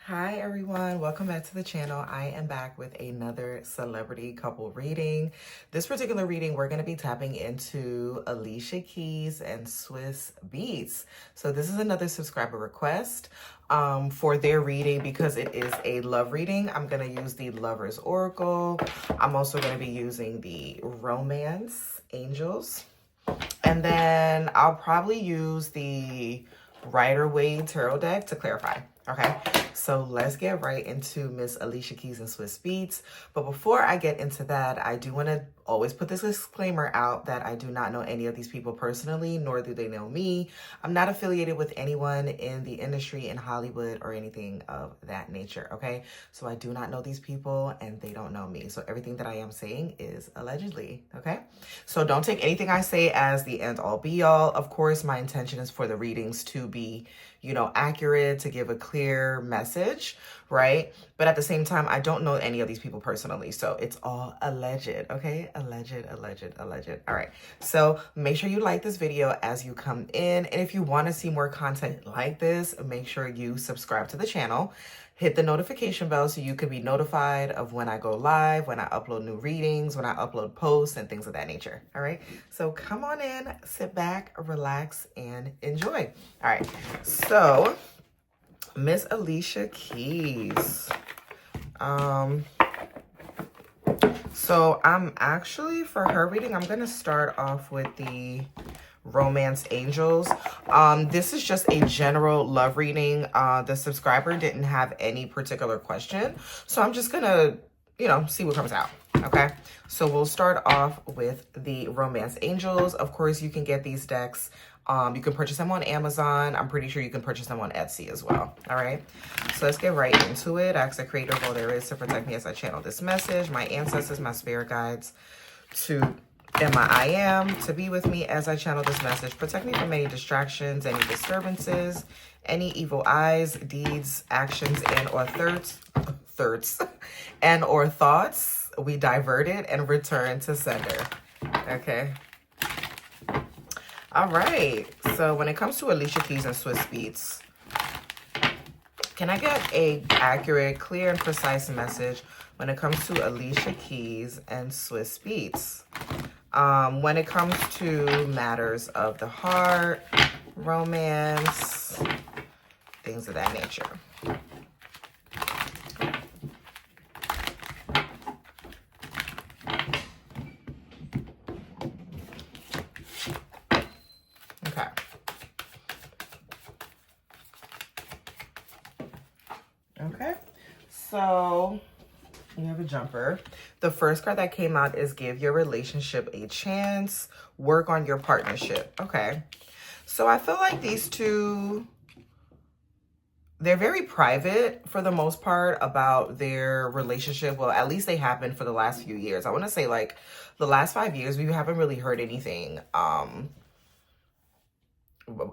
Hi everyone, welcome back to the channel. I am back with another celebrity couple reading. This particular reading, we're going to be tapping into Alicia Keys and Swizz Beatz. So this is another subscriber request for their reading. Because it is a love reading, I'm going to use the Lover's Oracle. I'm also going to be using the Romance Angels. And then I'll probably use the Rider-Waite Tarot deck to clarify. Okay, so let's get right into Miss Alicia Keys and Swizz Beatz. But before I get into that, I do want to always put this disclaimer out that I do not know any of these people personally, nor do they know me. I'm not affiliated with anyone in the industry, in Hollywood, or anything of that nature, okay? So I do not know these people, and they don't know me. So everything that I am saying is allegedly, okay? So don't take anything I say as the end-all be-all. Of course, my intention is for the readings to be, accurate, to give a clear message, right? But at the same time, I don't know any of these people personally, so it's all alleged, okay? Alleged. All right, so make sure you like this video as you come in, and if you want to see more content like this, make sure you subscribe to the channel. Hit the notification bell so you can be notified of when I go live, when I upload new readings, when I upload posts, and things of that nature. All right, so come on in, sit back, relax, and enjoy. All right, so Miss Alicia Keys. So I'm actually, for her reading, I'm going to start off with the Romance Angels. This is just a general love reading. The subscriber didn't have any particular question, so I'm just gonna, see what comes out. Okay, so we'll start off with the Romance Angels. Of course, you can get these decks. You can purchase them on Amazon. I'm pretty sure you can purchase them on Etsy as well. All right, so let's get right into it. I ask the creator of all there is to protect me as I channel this message, my ancestors, my spirit guides, and my I am to be with me as I channel this message. Protect me from any distractions, any disturbances, any evil eyes, deeds, actions, and or and or thoughts. We divert it and return to sender. Okay. All right. So when it comes to Alicia Keys and Swizz Beatz, can I get a accurate, clear, and precise message when it comes to Alicia Keys and Swizz Beatz? When it comes to matters of the heart, romance, things of that nature. Okay. Okay. So you have a jumper. The first card that came out is give your relationship a chance. Work on your partnership. Okay. So I feel like these two, they're very private for the most part about their relationship. Well, at least they have for the last few years. I want to say like the last 5 years, we haven't really heard anything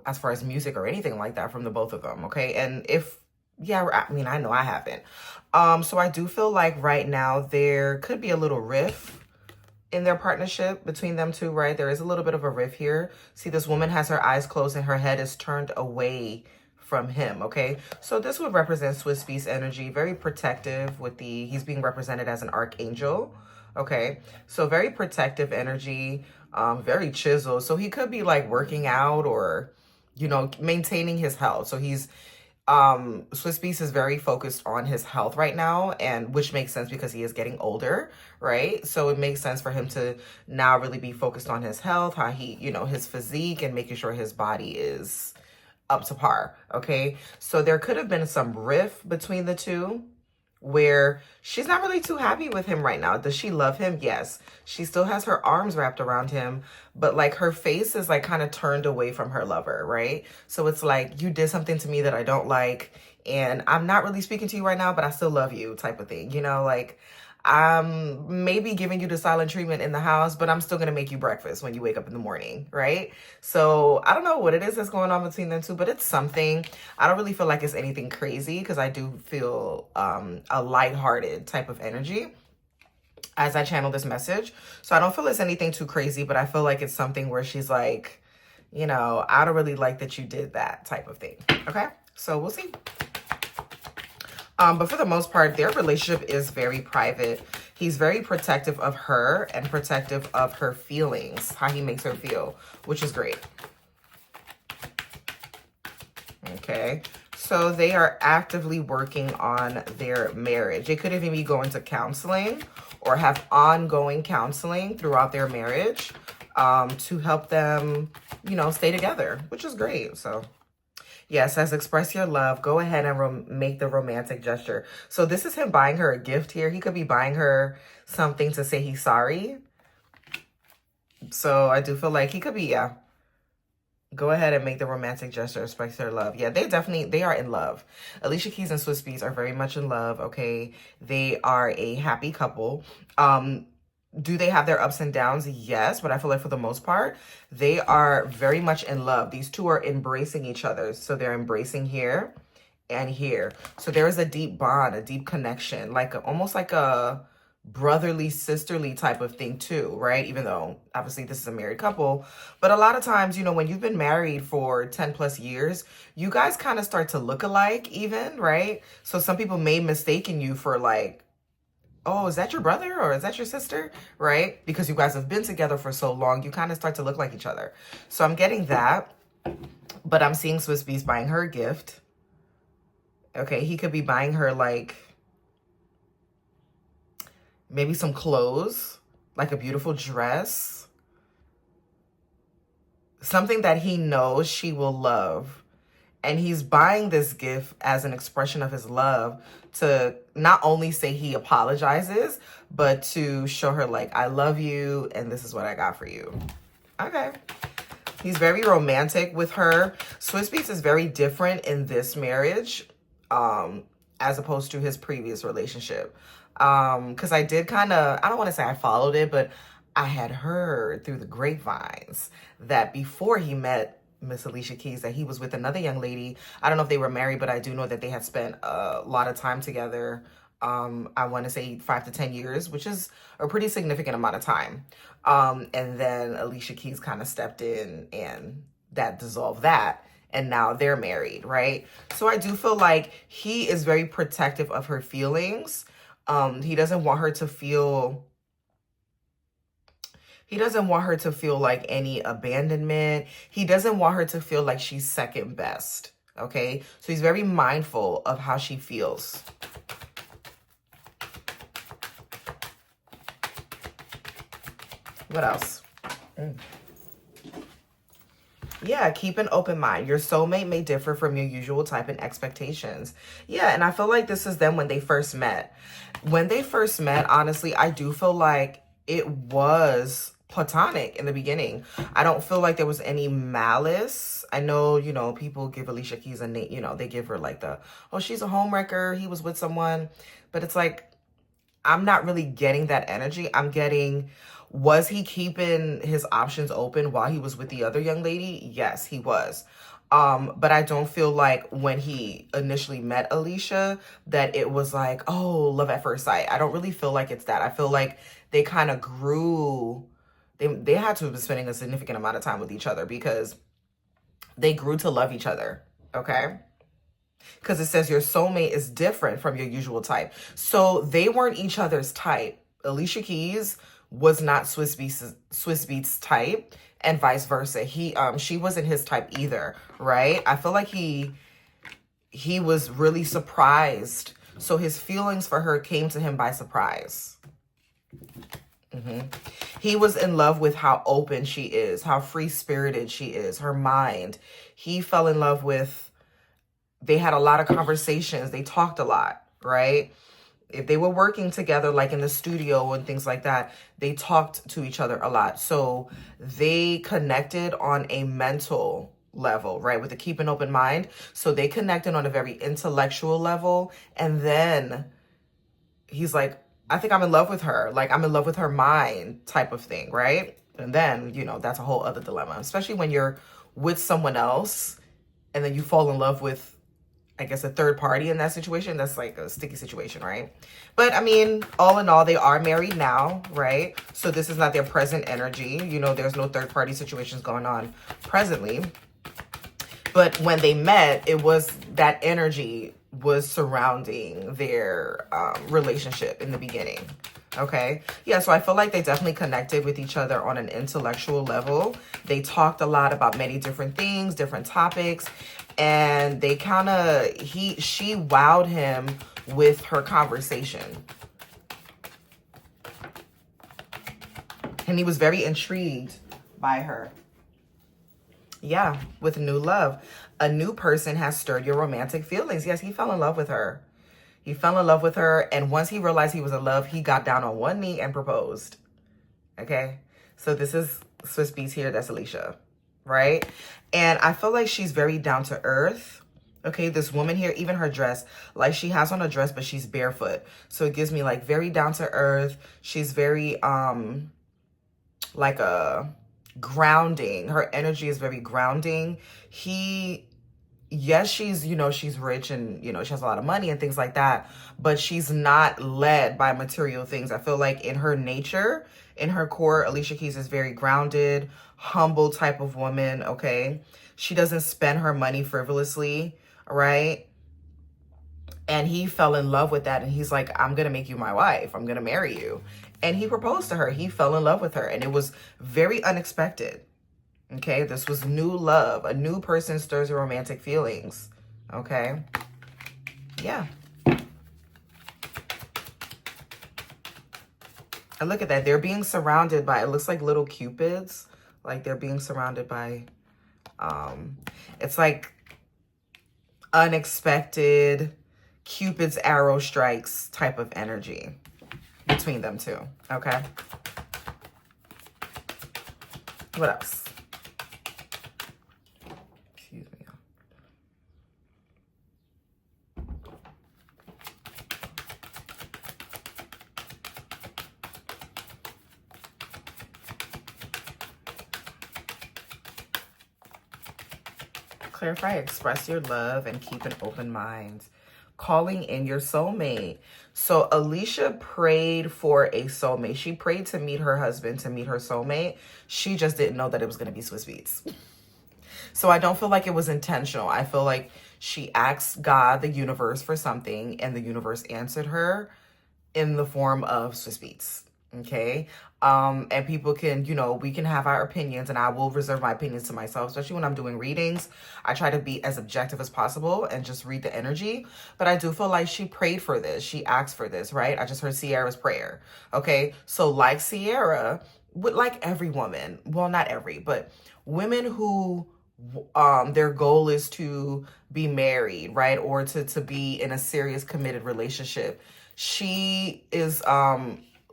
as far as music or anything like that from the both of them. Okay. And I know I haven't. So I do feel like right now there could be a little rift in their partnership between them two, right? There is a little bit of a rift here. See, this woman has her eyes closed and her head is turned away from him, okay? So this would represent Swizz Beatz energy, very protective with he's being represented as an archangel, okay? So very protective energy, very chiseled. So he could be like working out or, maintaining his health. So he's, Swizz Beatz is very focused on his health right now, and which makes sense because he is getting older, right? So it makes sense for him to now really be focused on his health, how he, his physique, and making sure his body is up to par, okay? So there could have been some rift between the two where she's not really too happy with him right now. Does she love him? Yes. She still has her arms wrapped around him, but like her face is like kind of turned away from her lover, right? So it's like, you did something to me that I don't like, and I'm not really speaking to you right now, but I still love you type of thing. Like I'm maybe giving you the silent treatment in the house, but I'm still going to make you breakfast when you wake up in the morning, right? So I don't know what it is that's going on between them two, but it's something. I don't really feel like it's anything crazy because I do feel a lighthearted type of energy as I channel this message. So I don't feel it's anything too crazy, but I feel like it's something where she's like, I don't really like that you did that type of thing. Okay, so we'll see. But for the most part, their relationship is very private. He's very protective of her and protective of her feelings, how he makes her feel, which is great. Okay, so they are actively working on their marriage. They could even be going to counseling or have ongoing counseling throughout their marriage to help them, you know, stay together, which is great. So yes, as express your love, go ahead and make the romantic gesture. So this is him buying her a gift here. He could be buying her something to say he's sorry. So I do feel like he could be, yeah. Go ahead and make the romantic gesture, express their love. Yeah, they are in love. Alicia Keys and Swizz Beatz are very much in love, okay? They are a happy couple. Do they have their ups and downs? Yes, but I feel like for the most part, they are very much in love. These two are embracing each other. So they're embracing here and here. So there is a deep bond, a deep connection, like almost like a brotherly, sisterly type of thing too, right? Even though obviously this is a married couple, but a lot of times, you know, when you've been married for 10 plus years, you guys kind of start to look alike even, right? So some people may mistaken you for like, oh, is that your brother or is that your sister, right? Because you guys have been together for so long, you kind of start to look like each other. So I'm getting that, but I'm seeing Swizz Beatz buying her a gift. Okay, he could be buying her like maybe some clothes, like a beautiful dress, something that he knows she will love. And he's buying this gift as an expression of his love to not only say he apologizes, but to show her like, I love you and this is what I got for you. Okay. He's very romantic with her. Swizz Beatz is very different in this marriage as opposed to his previous relationship. Because I did kind of, I don't want to say I followed it, but I had heard through the grapevines that before he met Miss Alicia Keys that he was with another young lady. I don't know if they were married, but I do know that they had spent a lot of time together. I want to say 5 to 10 years, which is a pretty significant amount of time. And then Alicia Keys kind of stepped in and that dissolved that. And now they're married, right? So I do feel like he is very protective of her feelings. He doesn't want her to feel like any abandonment. He doesn't want her to feel like she's second best. Okay. So he's very mindful of how she feels. What else? Yeah, keep an open mind. Your soulmate may differ from your usual type and expectations. Yeah, and I feel like this is them when they first met. When they first met, honestly, I do feel like it was platonic in the beginning. I don't feel like there was any malice. I know, you know, people give Alicia Keys a name, you know, they give her like the, oh, she's a homewrecker, he was with someone. But it's like, I'm not really getting that energy. I'm getting, was he keeping his options open while he was with the other young lady? Yes, he was. But I don't feel like when he initially met Alicia that it was like, oh, love at first sight. I don't really feel like it's that. I feel like they kind of grew. They had to have been spending a significant amount of time with each other because they grew to love each other. Okay. Because it says your soulmate is different from your usual type. So they weren't each other's type. Alicia Keys was not Swizz Beatz type and vice versa. She wasn't his type either, right? I feel like he was really surprised. So his feelings for her came to him by surprise. He was in love with how open she is, how free-spirited she is, her mind. He fell in love with, they had a lot of conversations. They talked a lot, right? If they were working together, like in the studio and things like that, they talked to each other a lot. So they connected on a mental level, right? With a keep an open mind. So they connected on a very intellectual level. And then he's like, I think I'm in love with her. Like, I'm in love with her mind type of thing, right? And then, you know, that's a whole other dilemma, especially when you're with someone else and then you fall in love with, I guess, a third party in that situation. That's like a sticky situation, right? But I mean, all in all, they are married now, right? So this is not their present energy. You know, there's no third party situations going on presently. But when they met, it was that energy was surrounding their relationship in the beginning. Okay. Yeah. So I feel like they definitely connected with each other on an intellectual level. They talked a lot about many different things, different topics, and they she wowed him with her conversation. And he was very intrigued by her. Yeah, with new love. A new person has stirred your romantic feelings. Yes, he fell in love with her. He fell in love with her. And once he realized he was in love, he got down on one knee and proposed. Okay? So this is Swizz Beatz here. That's Alicia. Right? And I feel like she's very down to earth. Okay? This woman here, even her dress, like she has on a dress, but she's barefoot. So it gives me like very down to earth. She's very, like a grounding. Her energy is very grounding. Yes, she's, she's rich and, she has a lot of money and things like that, but she's not led by material things. I feel like in her nature, in her core, Alicia Keys is very grounded, humble type of woman, okay? She doesn't spend her money frivolously, right? And he fell in love with that. And he's like, I'm going to make you my wife. I'm going to marry you. And he proposed to her. He fell in love with her. And it was very unexpected. Okay. This was new love. A new person stirs your romantic feelings. Okay. Yeah. And look at that. They're being surrounded by, it looks like little cupids. Like they're being surrounded by, it's like unexpected Cupid's arrow strikes type of energy between them two. Okay. What else? Excuse me. Clarify, express your love, and keep an open mind. Calling in your soulmate. So Alicia prayed for a soulmate. She prayed to meet her husband, to meet her soulmate. She just didn't know that it was going to be Swizz Beatz. So I don't feel like it was intentional. I feel like she asked God, the universe, for something, and the universe answered her in the form of Swizz Beatz. Okay. And people can, we can have our opinions, and I will reserve my opinions to myself, especially when I'm doing readings. I try to be as objective as possible and just read the energy. But I do feel like she prayed for this. She asked for this, right? I just heard Sierra's prayer. Okay. So like Sierra, like every woman, well, not every, but women who, their goal is to be married, right? Or to be in a serious committed relationship. She is,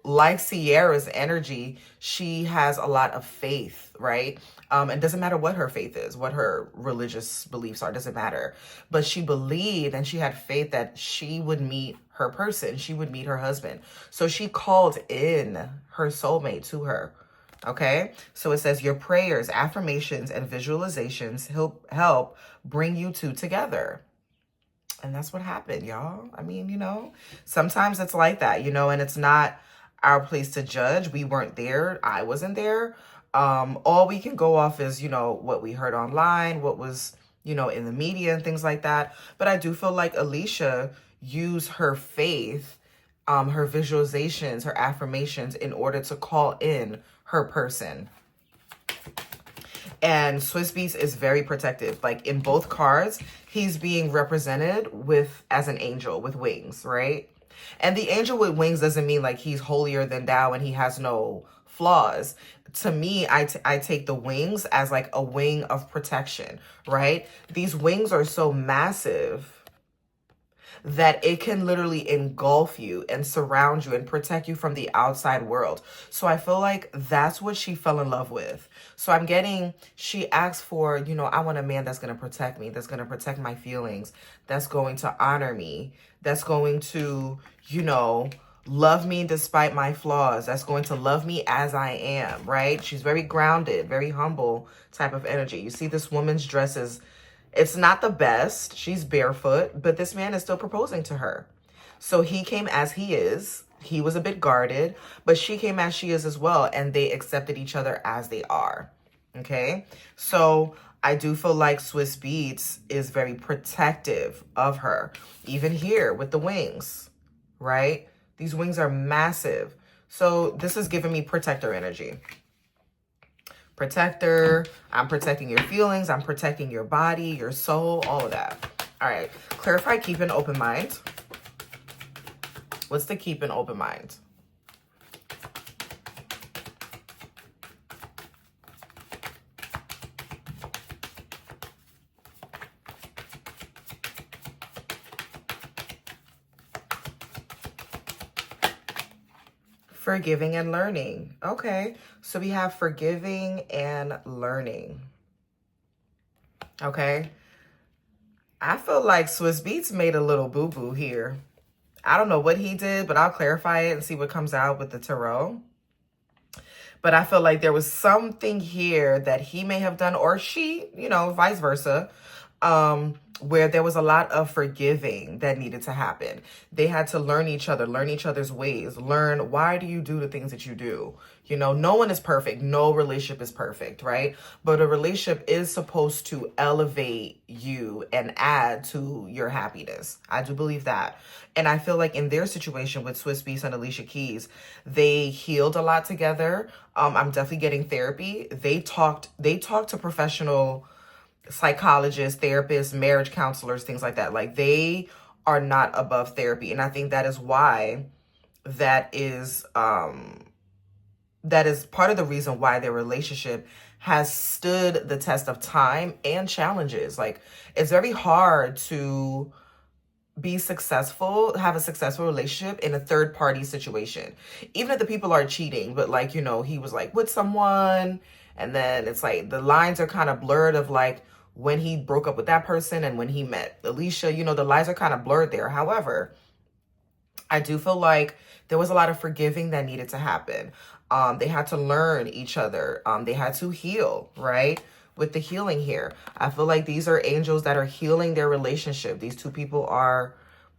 like Sierra's energy, she has a lot of faith, right? It doesn't matter what her faith is, what her religious beliefs are, doesn't matter. But she believed and she had faith that she would meet her person. She would meet her husband. So she called in her soulmate to her. Okay. So it says your prayers, affirmations, and visualizations help bring you two together. And that's what happened, y'all. I mean, sometimes it's like that, and it's not our place to judge. We weren't there. I wasn't there. All we can go off is, what we heard online, what was, in the media and things like that. But I do feel like Alicia used her faith, her visualizations, her affirmations in order to call in her person. And Swizz Beatz is very protective. Like in both cards, he's being represented as an angel with wings, right? And the angel with wings doesn't mean like he's holier than thou and he has no flaws. To me, I take the wings as like a wing of protection, right? These wings are so massive that it can literally engulf you and surround you and protect you from the outside world. So I feel like that's what she fell in love with. So I'm getting, she asked for, I want a man that's going to protect me, that's going to protect my feelings, that's going to honor me, that's going to, love me despite my flaws, that's going to love me as I am, right? She's very grounded, very humble type of energy. You see this woman's dress it's not the best. She's barefoot, but this man is still proposing to her. So he came as he is. He was a bit guarded, but she came as she is as well. And they accepted each other as they are. Okay. So I do feel like Swizz Beatz is very protective of her. Even here with the wings, right? These wings are massive. So this is giving me protector energy. Protector, I'm protecting your feelings, I'm protecting your body, your soul, all of that. All right, clarify, keep an open mind. What's the keep an open mind? Forgiving and learning. Okay, so we have forgiving and learning. Okay, I feel like Swizz Beatz made a little boo-boo here. I don't know what he did, but I'll clarify it and see what comes out with the tarot. But I feel like there was something here that he may have done, or she, you know, vice versa, where there was a lot of forgiving that needed to happen. They had to learn each other, learn each other's ways, learn why do you do the things that you do. You know, no one is perfect. No relationship is perfect, right? But a relationship is supposed to elevate you and add to your happiness. I do believe that. And I feel like in their situation with Swizz Beatz and Alicia Keys, they healed a lot together. I'm definitely getting therapy. They talked to professional psychologists, therapists, marriage counselors, things like that. Like, they are not above therapy. And I think that is why that is part of the reason why their relationship has stood the test of time and challenges. Like, it's very hard to be successful, have a successful relationship in a third party situation. Even if the people are cheating, but like, you know, he was like with someone, and then it's like the lines are kind of blurred of like when he broke up with that person and when he met Alicia, you know, the lines are kind of blurred there. However, I do feel like there was a lot of forgiving that needed to happen. They had to learn each other. They had to heal, right? With the healing here, I feel like these are angels that are healing their relationship. These two people are,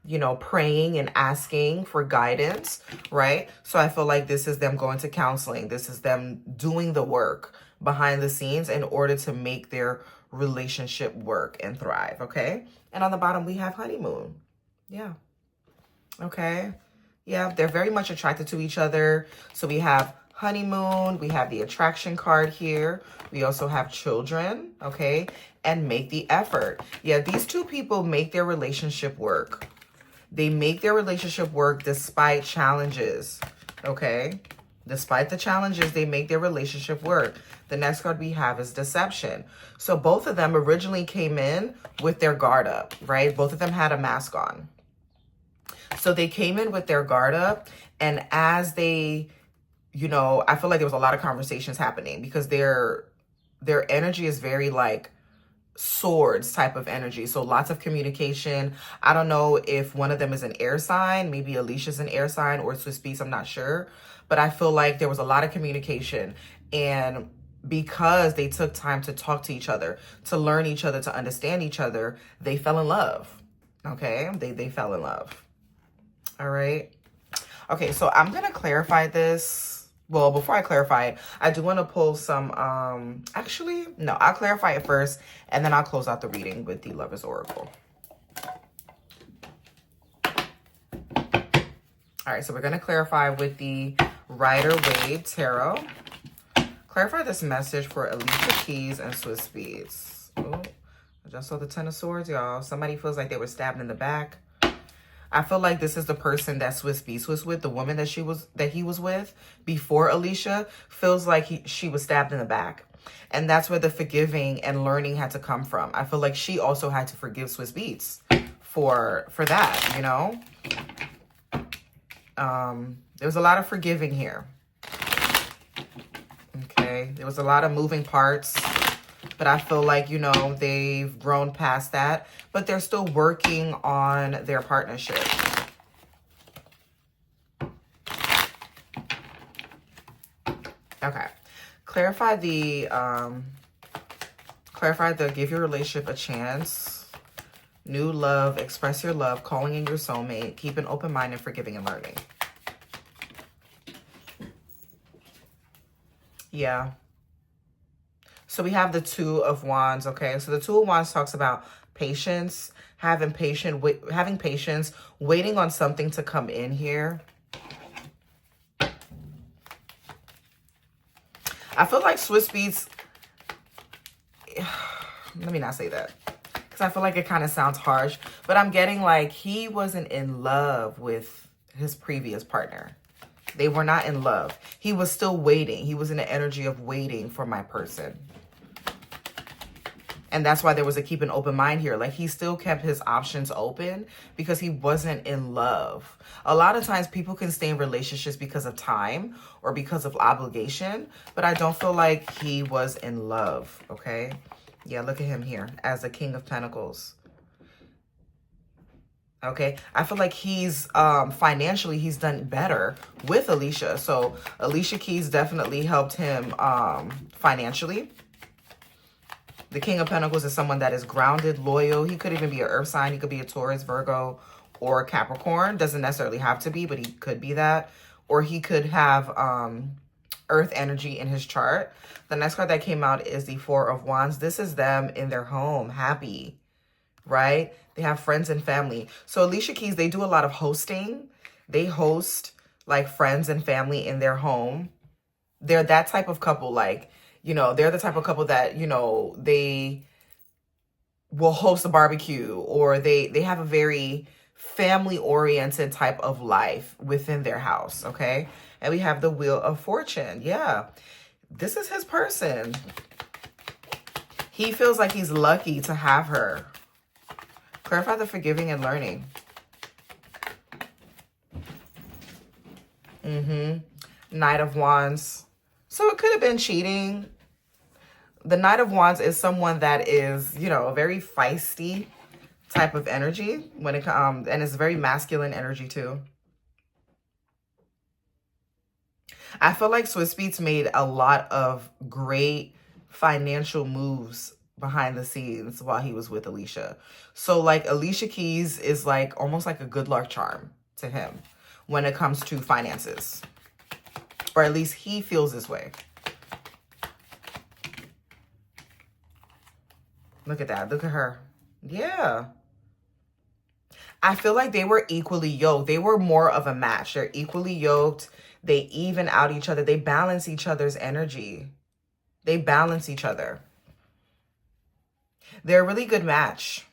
you know, praying and asking for guidance, right? So I feel like this is them going to counseling. This is them doing the work behind the scenes in order to make their relationship work and thrive, okay? And on the bottom, we have honeymoon. Yeah. Okay. Yeah, they're very much attracted to each other. So we have honeymoon, we have the attraction card here. We also have children, okay? And make the effort. Yeah, these two people make their relationship work. They make their relationship work despite challenges, okay? Despite the challenges, they make their relationship work. The next card we have is deception. So both of them originally came in with their guard up, right? Both of them had a mask on. So they came in with their guard up, and as they, you know, I feel like there was a lot of conversations happening because their energy is very like swords type of energy. So lots of communication. I don't know if one of them is an air sign, maybe Alicia's an air sign, or Swizz Beatz, I'm not sure. But I feel like there was a lot of communication, and because they took time to talk to each other, to learn each other, to understand each other, they fell in love. Okay, they fell in love. All right. Okay, so I'm going to clarify this. Well, before I clarify it, I do want to pull some, actually, no, I'll clarify it first, and then I'll close out the reading with the Lover's Oracle. All right, so we're going to clarify with the Rider-Waite Tarot. Clarify this message for Alicia Keys and Swizz Beatz. Oh, I just saw the Ten of Swords, y'all. Somebody feels like they were stabbed in the back. I feel like this is the person that Swizz Beatz was with, the woman that he was with before Alicia, feels like she was stabbed in the back. And that's where the forgiving and learning had to come from. I feel like she also had to forgive Swizz Beatz for that, you know? There was a lot of forgiving here. Okay, there was a lot of moving parts. But I feel like, you know, they've grown past that. But they're still working on their partnership. Okay. Clarify the give your relationship a chance. New love, express your love, calling in your soulmate, keep an open mind, and forgiving and learning. Yeah. So we have the Two of Wands, okay? So the Two of Wands talks about patience, having patience, waiting on something to come in here. I feel like Swizz Beatz, let me not say that, because I feel like it kind of sounds harsh, but I'm getting like he wasn't in love with his previous partner. They were not in love. He was still waiting. He was in the energy of waiting for my person. And that's why there was a keep an open mind here. Like, he still kept his options open because he wasn't in love. A lot of times people can stay in relationships because of time or because of obligation, but I don't feel like he was in love, okay? Yeah, look at him here as the King of Pentacles. Okay, I feel like he's financially, he's done better with Alicia. So Alicia Keys definitely helped him financially. The King of Pentacles is someone that is grounded, loyal. He could even be an earth sign. He could be a Taurus, Virgo, or Capricorn. Doesn't necessarily have to be, but he could be that. Or he could have earth energy in his chart. The next card that came out is the Four of Wands. This is them in their home, happy, right? They have friends and family. So Alicia Keys, they do a lot of hosting. They host like friends and family in their home. They're that type of couple, like, you know, they're the type of couple that, you know, they will host a barbecue, or they have a very family-oriented type of life within their house, okay? And we have the Wheel of Fortune. Yeah, this is his person. He feels like he's lucky to have her. Clarify the forgiving and learning. Knight of Wands. So it could have been cheating. The Knight of Wands is someone that is, you know, a very feisty type of energy when it comes, and it's very masculine energy too. I feel like Swizz Beatz made a lot of great financial moves behind the scenes while he was with Alicia. So like Alicia Keys is like almost like a good luck charm to him when it comes to finances, or at least he feels this way. Look at that. Look at her. Yeah. I feel like they were equally yoked. They were more of a match. They're equally yoked. They even out each other. They balance each other's energy. They balance each other. They're a really good match.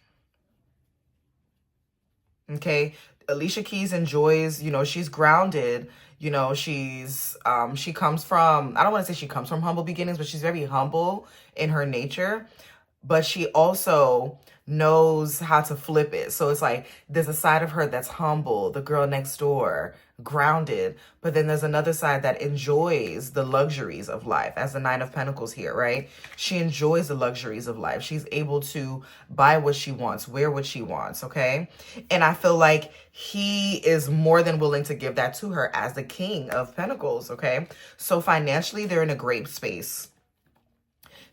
Okay. Alicia Keys enjoys, you know, she's grounded. You know, she comes from, I don't want to say she comes from humble beginnings, but she's very humble in her nature. But she also knows how to flip it. So it's like there's a side of her that's humble, the girl next door, grounded. But then there's another side that enjoys the luxuries of life, as the Nine of Pentacles here, right? She enjoys the luxuries of life. She's able to buy what she wants, wear what she wants, okay? And I feel like he is more than willing to give that to her as the King of Pentacles, okay? So financially, they're in a great space.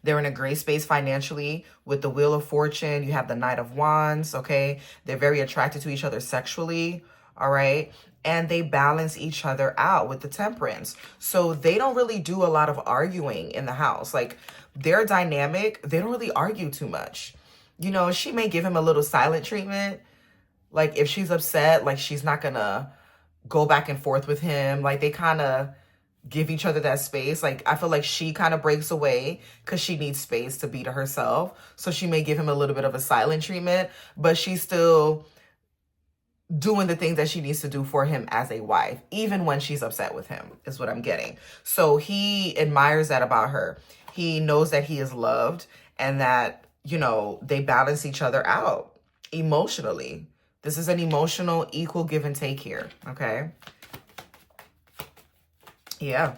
They're in a great space financially with the Wheel of Fortune. You have the Knight of Wands, okay? They're very attracted to each other sexually, all right? And they balance each other out with the Temperance. So they don't really do a lot of arguing in the house. Like, their dynamic, they don't really argue too much. You know, she may give him a little silent treatment. Like, if she's upset, like, she's not gonna go back and forth with him. Like, they kind of give each other that space. Like, I feel like she kind of breaks away because she needs space to be to herself. So she may give him a little bit of a silent treatment, but she's still doing the things that she needs to do for him as a wife, even when she's upset with him, is what I'm getting. So he admires that about her. He knows that he is loved and that, you know, they balance each other out emotionally. This is an emotional, equal give and take here, okay? Yeah.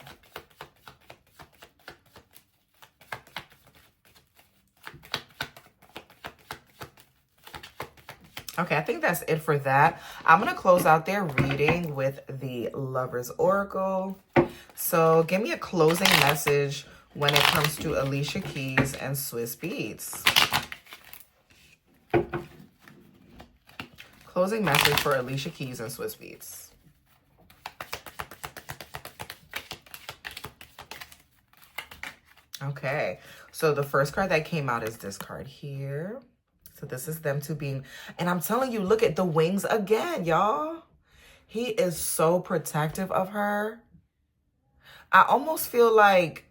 Okay, I think that's it for that. I'm going to close out their reading with the Lover's Oracle. So give me a closing message when it comes to Alicia Keys and Swizz Beatz. Closing message for Alicia Keys and Swizz Beatz. Okay, so the first card that came out is this card here. So this is them two being, and I'm telling you, look at the wings again, y'all. He is so protective of her. I almost feel like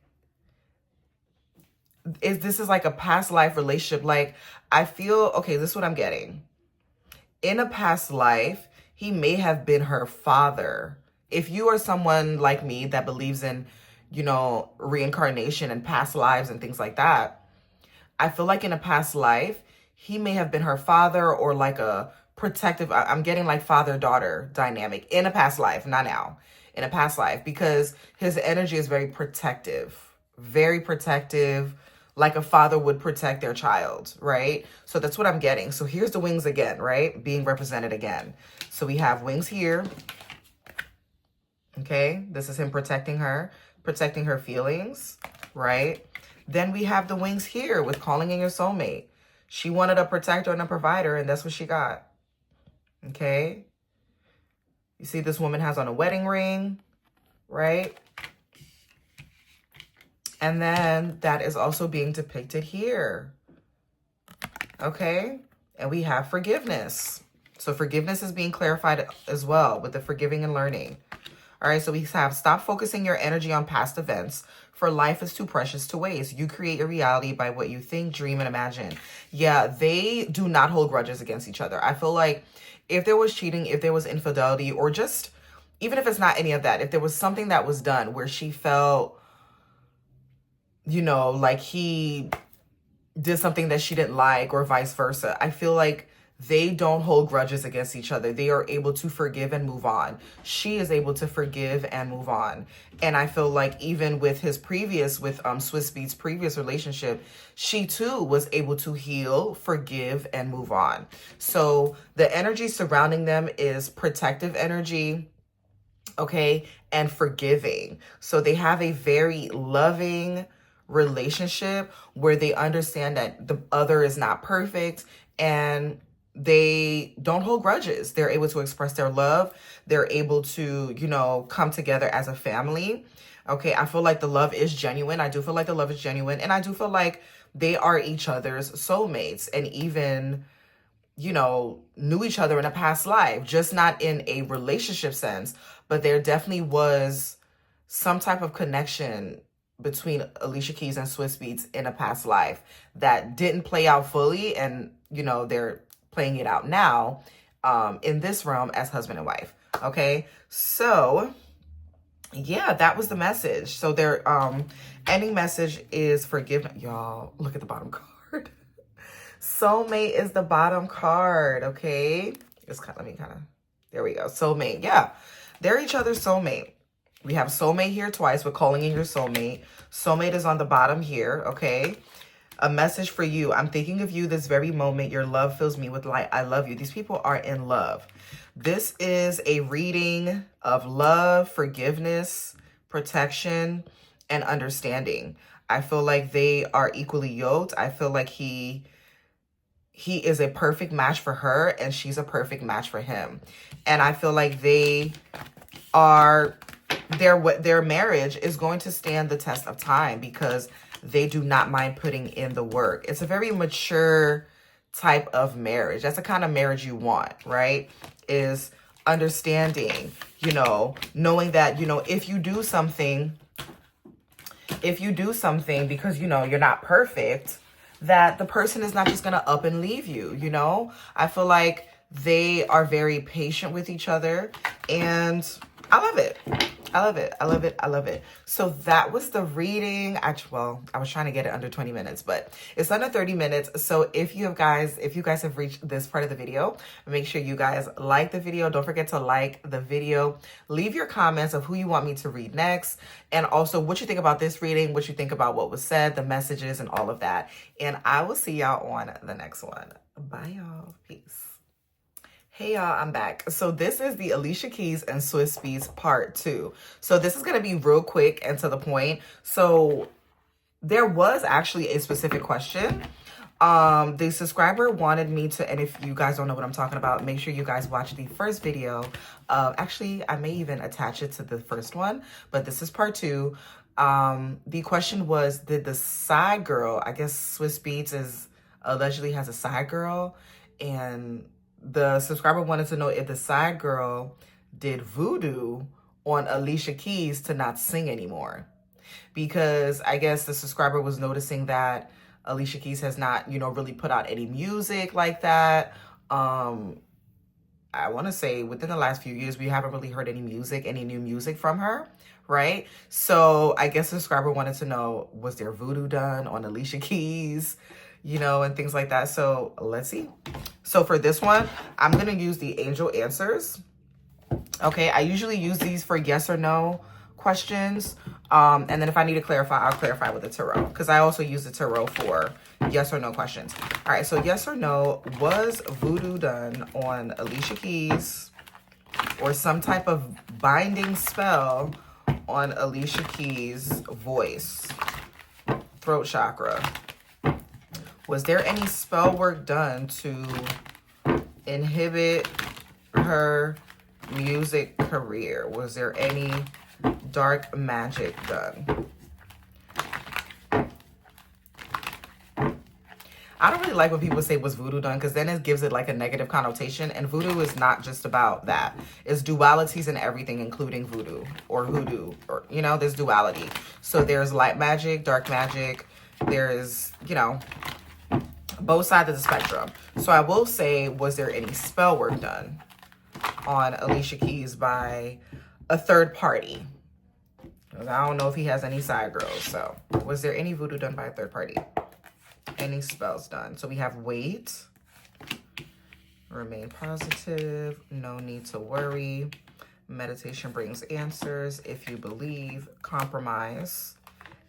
this is like a past life relationship. Like, I feel, okay, this is what I'm getting. In a past life, he may have been her father. If you are someone like me that believes in, you know, reincarnation and past lives and things like that, I feel like in a past life, he may have been her father or like a protective, I'm getting like father-daughter dynamic in a past life, not now, in a past life, because his energy is very protective, like a father would protect their child, right? So that's what I'm getting. So here's the wings again, right? Being represented again. So we have wings here. Okay, this is him protecting her feelings, right? Then we have the wings here with calling in your soulmate. She wanted a protector and a provider, and that's what she got. Okay. You see this woman has on a wedding ring, right? And then that is also being depicted here. Okay. And we have forgiveness. So forgiveness is being clarified as well with the forgiving and learning. All right. So we have stop focusing your energy on past events, for life is too precious to waste. You create your reality by what you think, dream, and imagine. Yeah, they do not hold grudges against each other. I feel like if there was cheating, if there was infidelity, or just, even if it's not any of that, if there was something that was done where she felt, you know, like he did something that she didn't like or vice versa, I feel like they don't hold grudges against each other. They are able to forgive and move on. She is able to forgive and move on. And I feel like even with his previous, with Swizz Beatz' previous relationship, she too was able to heal, forgive, and move on. So the energy surrounding them is protective energy, okay, and forgiving. So they have a very loving relationship where they understand that the other is not perfect, and they don't hold grudges. They're able to express their love. They're able to, you know, come together as a family. Okay, I feel like the love is genuine. I do feel like the love is genuine. And I do feel like they are each other's soulmates, and even, you know, knew each other in a past life, just not in a relationship sense, but there definitely was some type of connection between Alicia Keys and Swizz Beatz in a past life that didn't play out fully. And, you know, they're playing it out now in this realm as husband and wife. Okay, so yeah, that was the message. So their ending message is forgiveness. Y'all, look at the bottom card. Soulmate is the bottom card. Okay, it's kind of, there we go. Soulmate. Yeah, they're each other's soulmate. We have soulmate here twice. We're calling in your soulmate. Soulmate is on the bottom here. Okay. A message for you. I'm thinking of you this very moment. Your love fills me with light. I love you. These people are in love. This is a reading of love, forgiveness, protection, and understanding. I feel like they are equally yoked. I feel like he is a perfect match for her, and she's a perfect match for him. And I feel like they are, their marriage is going to stand the test of time because they do not mind putting in the work. It's a very mature type of marriage. That's the kind of marriage you want, right? Is understanding, you know, knowing that, you know, if you do something because, you know, you're not perfect, that the person is not just going to up and leave you, you know? I feel like they are very patient with each other, and I love it. I love it. I love it. I love it. So that was the reading. Well, I was trying to get it under 20 minutes, but it's under 30 minutes. So if you guys have reached this part of the video, make sure you guys like the video. Don't forget to like the video. Leave your comments of who you want me to read next, and also what you think about this reading, what you think about what was said, the messages, and all of that. And I will see y'all on the next one. Bye, y'all. Peace. Hey y'all, I'm back. So this is the Alicia Keys and Swizz Beatz part 2. So this is going to be real quick and to the point. So there was actually a specific question. The subscriber wanted me to, and if you guys don't know what I'm talking about, make sure you guys watch the first video. Actually, I may even attach it to the first one, but this is part 2. The question was, did the side girl, I guess Swizz Beatz is allegedly has a side girl, and the subscriber wanted to know if the side girl did voodoo on Alicia Keys to not sing anymore. Because I guess the subscriber was noticing that Alicia Keys has not, really put out any music like that. I want to say within the last few years, we haven't really heard any new music from her, right? So I guess the subscriber wanted to know, was there voodoo done on Alicia Keys, and things like that. So let's see. So for this one, I'm going to use the angel answers. Okay, I usually use these for yes or no questions. And then if I need to clarify, I'll clarify with the tarot, because I also use the tarot for yes or no questions. All right, so yes or no, was voodoo done on Alicia Keys or some type of binding spell on Alicia Keys' voice, throat chakra? Was there any spell work done to inhibit her music career? Was there any dark magic done? I don't really like when people say was voodoo done, because then it gives it like a negative connotation, and voodoo is not just about that. It's dualities and everything, including voodoo or hoodoo, or there's duality. So there's light magic, dark magic, there's both sides of the spectrum. So I will say, was there any spell work done on Alicia Keys by a third party? I don't know if he has any side girls. So was there any voodoo done by a third party? Any spells done? So we have wait, remain positive, no need to worry, meditation brings answers, if you believe, compromise,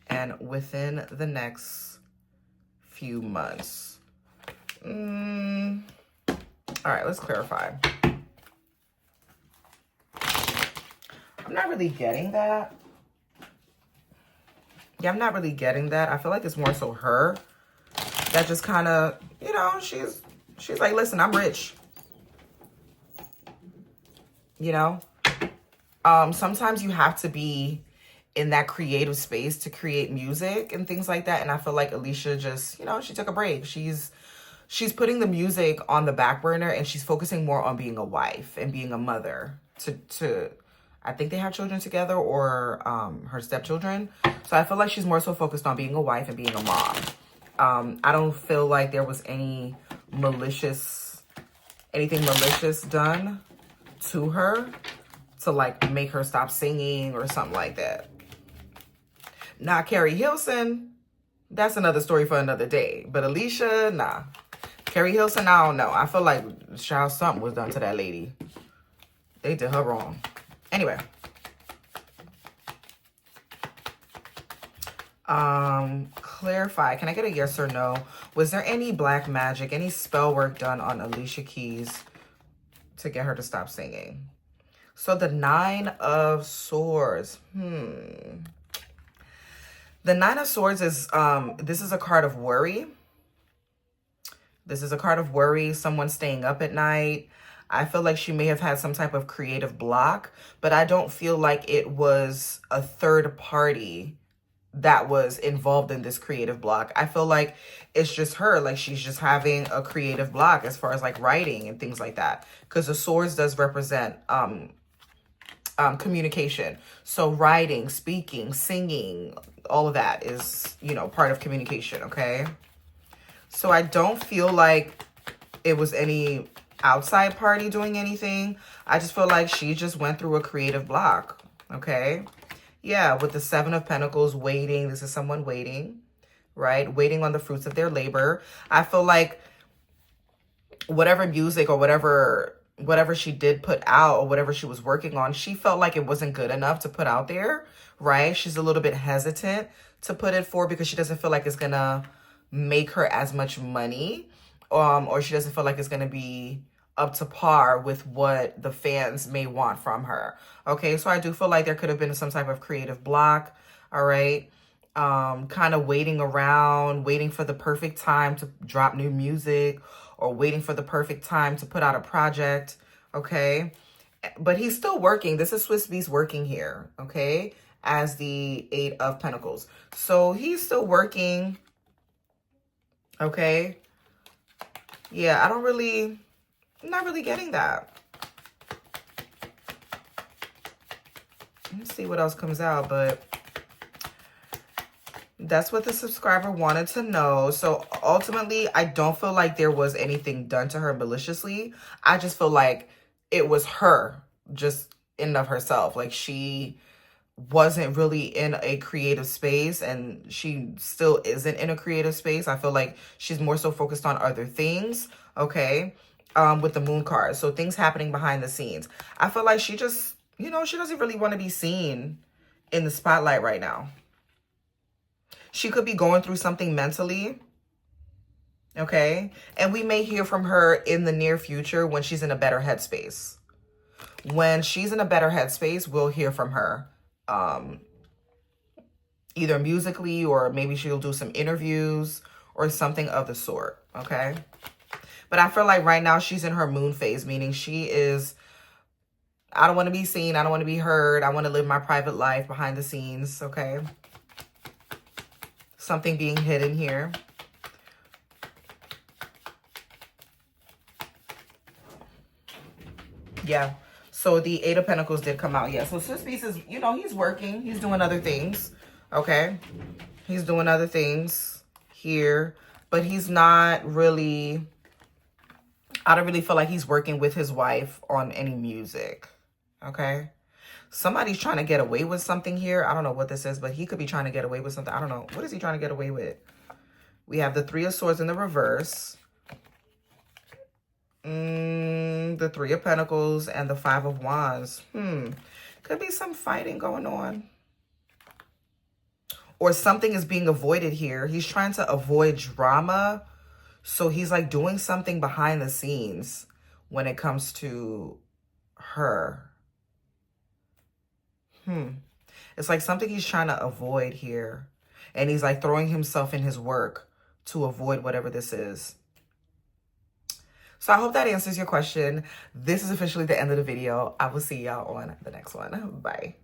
and within the next few months. All right, let's clarify. I'm not really getting that. Yeah, I'm not really getting that. I feel like it's more so her that just kind of, she's like, listen, I'm rich. Sometimes you have to be in that creative space to create music and things like that. And I feel like Alicia just, she took a break. She's putting the music on the back burner, and she's focusing more on being a wife and being a mother to I think they have children together, or her stepchildren. So I feel like she's more so focused on being a wife and being a mom. I don't feel like there was anything malicious done to her to like make her stop singing or something like that. Now, Carrie Hilson, that's another story for another day. But Alicia, nah. Carrie Hilson, I don't know. I feel like something was done to that lady. They did her wrong. Anyway. Clarify. Can I get a yes or no? Was there any black magic, any spell work done on Alicia Keys to get her to stop singing? So the 9 of Swords. The 9 of Swords is, this is a card of worry. This is a card of worry, someone staying up at night. I feel like she may have had some type of creative block, but I don't feel like it was a third party that was involved in this creative block. I feel like it's just her, like she's just having a creative block as far as like writing and things like that. Because the Swords does represent communication. So writing, speaking, singing, all of that is, part of communication, okay? So I don't feel like it was any outside party doing anything. I just feel like she just went through a creative block, okay? Yeah, with the 7 of Pentacles, waiting. This is someone waiting, right? Waiting on the fruits of their labor. I feel like whatever music or whatever she did put out or whatever she was working on, she felt like it wasn't good enough to put out there, right? She's a little bit hesitant to put it forward because she doesn't feel like it's going to make her as much money, or she doesn't feel like it's going to be up to par with what the fans may want from her. Okay, so I do feel like there could have been some type of creative block, all right? Kind of waiting around, waiting for the perfect time to drop new music, or waiting for the perfect time to put out a project, okay? But he's still working. This is Swizz Beatz working here, okay? as the Eight of Pentacles. So he's still working. Okay. Yeah, I'm not really getting that. Let's see what else comes out, but that's what the subscriber wanted to know. So ultimately, I don't feel like there was anything done to her maliciously. I just feel like it was her, just in and of herself. Like she wasn't really in a creative space, and she still isn't in a creative space. I feel like she's more so focused on other things, okay, with the moon card. So things happening behind the scenes. I feel like she just, you know, she doesn't really want to be seen in the spotlight right now. She could be going through something mentally, okay? And we may hear from her in the near future when she's in a better headspace. When she's in a better headspace, we'll hear from her. Either musically, or maybe she'll do some interviews or something of the sort, okay? But I feel like right now she's in her moon phase, meaning she is, I don't want to be seen, I don't want to be heard, I want to live my private life behind the scenes, okay? Something being hidden here. Yeah. So the Eight of Pentacles did come out. Yeah. So Swizz Beatz is, you know, he's working. He's doing other things. Okay. He's doing other things here. But he's not really, I don't really feel like he's working with his wife on any music. Okay. Somebody's trying to get away with something here. I don't know what this is, but he could be trying to get away with something. I don't know. What is he trying to get away with? We have the Three of Swords in the reverse. The Three of Pentacles and the Five of Wands. Could be some fighting going on. Or something is being avoided here. He's trying to avoid drama. So he's like doing something behind the scenes when it comes to her. It's like something he's trying to avoid here. And he's like throwing himself in his work to avoid whatever this is. So I hope that answers your question. This is officially the end of the video. I will see y'all on the next one. Bye.